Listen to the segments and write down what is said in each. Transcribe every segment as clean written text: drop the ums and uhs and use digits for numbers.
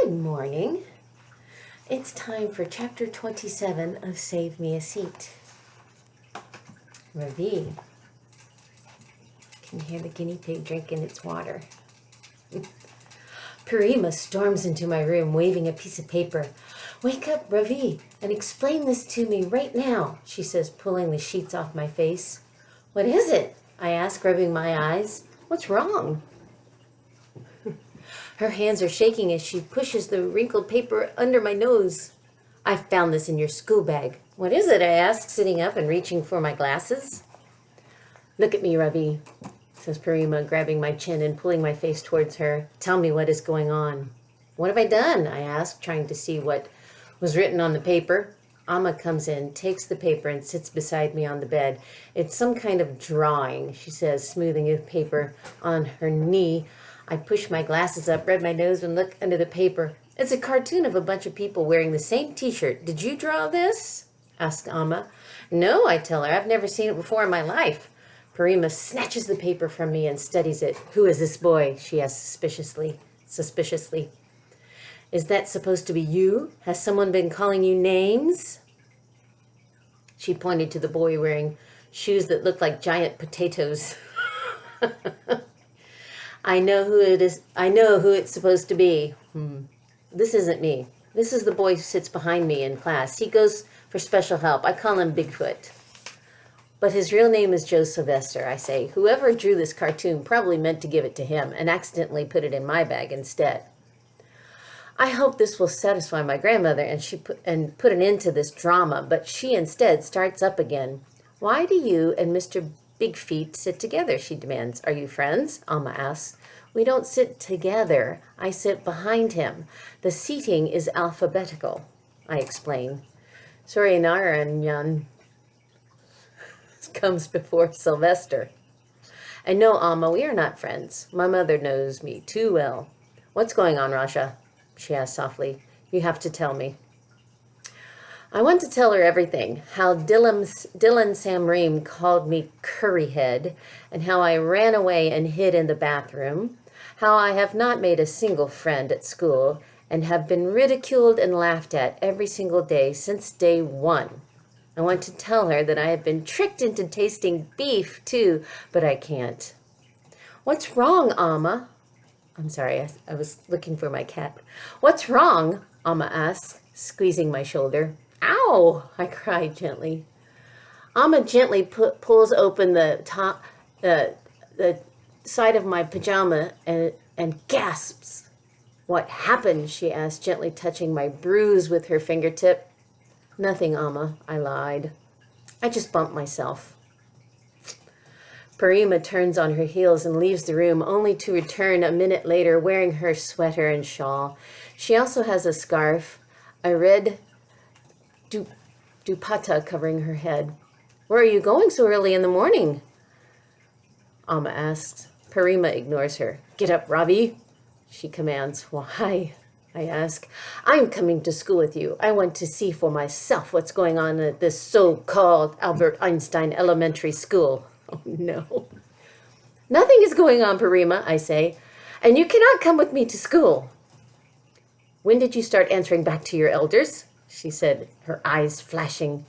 Good morning. It's time for chapter 27 of Save Me a Seat. Ravi can hear the guinea pig drinking its water. Parima storms into my room waving a piece of paper. Wake up, Ravi, and explain this to me right now, she says, pulling the sheets off my face. What is it? I ask, rubbing my eyes. What's wrong? Her hands are shaking as she pushes the wrinkled paper under my nose. I found this in your school bag. What is it? I ask, sitting up and reaching for my glasses. Look at me, Ravi, says Parima, grabbing my chin and pulling my face towards her. Tell me what is going on. What have I done? I ask, trying to see what was written on the paper. Amma comes in, takes the paper, and sits beside me on the bed. It's some kind of drawing, she says, smoothing the paper on her knee. I push my glasses up, rub my nose, and look under the paper. It's a cartoon of a bunch of people wearing the same t-shirt. Did you draw this? Asked Amma. No, I tell her. I've never seen it before in my life. Parima snatches the paper from me and studies it. Who is this boy? She asks suspiciously. Is that supposed to be you? Has someone been calling you names? She pointed to the boy wearing shoes that looked like giant potatoes. I know who it is. I know who it's supposed to be. This isn't me. This is the boy who sits behind me in class. He goes for special help. I call him Bigfoot. But his real name is Joe Sylvester, I say. Whoever drew this cartoon probably meant to give it to him and accidentally put it in my bag instead. I hope this will satisfy my grandmother and put an end to this drama, but she instead starts up again. Why do you and Mr. Big Feet sit together, she demands. Are you friends? Alma asks. We don't sit together. I sit behind him. The seating is alphabetical, I explain. Suryanarayan comes before Sylvester. And no, Alma, we are not friends. My mother knows me too well. What's going on, Rasha? She asks softly. You have to tell me. I want to tell her everything, how Dylan Samreem called me Curryhead, and how I ran away and hid in the bathroom, how I have not made a single friend at school, and have been ridiculed and laughed at every single day since day one. I want to tell her that I have been tricked into tasting beef, too, but I can't. What's wrong, Amma? I'm sorry, I was looking for my cat. What's wrong? Amma asks, squeezing my shoulder. Ow! I cry gently. Amma gently pulls open the side of my pajama and gasps. What happened? She asks, gently touching my bruise with her fingertip. Nothing, Amma, I lied. I just bumped myself. Parima turns on her heels and leaves the room, only to return a minute later wearing her sweater and shawl. She also has a scarf, a red dupatta covering her head. Where are you going so early in the morning? Amma asks. Parima ignores her. Get up, Ravi, she commands. Why? I ask. I'm coming to school with you. I want to see for myself what's going on at this so-called Albert Einstein Elementary School. Oh, no. Nothing is going on, Parima, I say, and you cannot come with me to school. When did you start answering back to your elders? She said, her eyes flashing.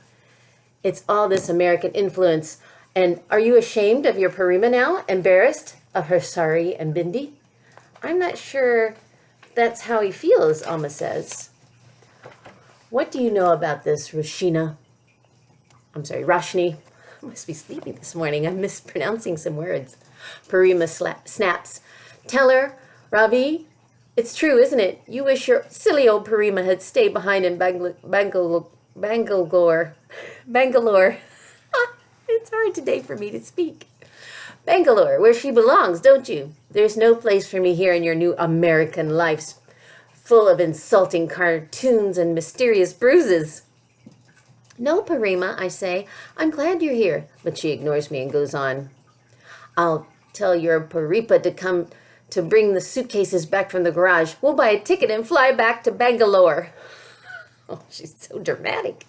It's all this American influence. And are you ashamed of your Parima now? Embarrassed of her sari and bindi? I'm not sure that's how he feels, Alma says. What do you know about this, Roshni? I must be sleepy this morning. I'm mispronouncing some words. Parima snaps. Tell her, Ravi, it's true, isn't it? You wish your silly old Parima had stayed behind in Bangalore. It's hard today for me to speak. Bangalore, where she belongs, don't you? There's no place for me here in your new American life, full of insulting cartoons and mysterious bruises. No, Parima, I say. I'm glad you're here. But she ignores me and goes on. I'll tell your Paripa to come to bring the suitcases back from the garage. We'll buy a ticket and fly back to Bangalore. Oh, she's so dramatic.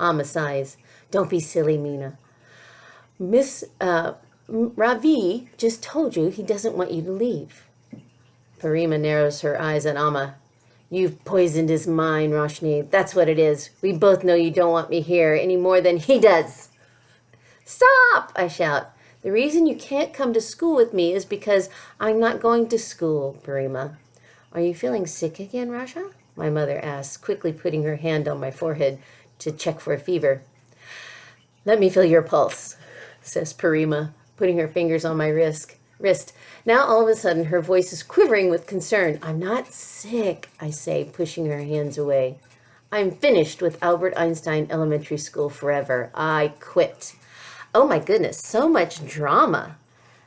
Amma sighs. Don't be silly, Meena. Miss Ravi just told you he doesn't want you to leave. Parima narrows her eyes at Amma. You've poisoned his mind, Roshni. That's what it is. We both know you don't want me here any more than he does. Stop, I shout. The reason you can't come to school with me is because I'm not going to school, Parima. Are you feeling sick again, Rasha? My mother asks, quickly putting her hand on my forehead to check for a fever. Let me feel your pulse, says Parima, putting her fingers on my wrist. Now all of a sudden her voice is quivering with concern. I'm not sick, I say, pushing her hands away. I'm finished with Albert Einstein Elementary School forever. I quit. Oh my goodness, so much drama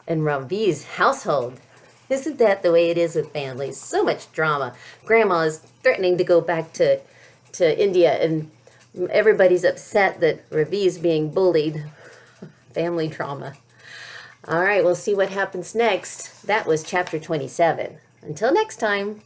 in Ravi's household. Isn't that the way it is with families? So much drama. Grandma is threatening to go back to India, and everybody's upset that Ravi is being bullied. Family drama. All right, we'll see what happens next. That was chapter 27. Until next time.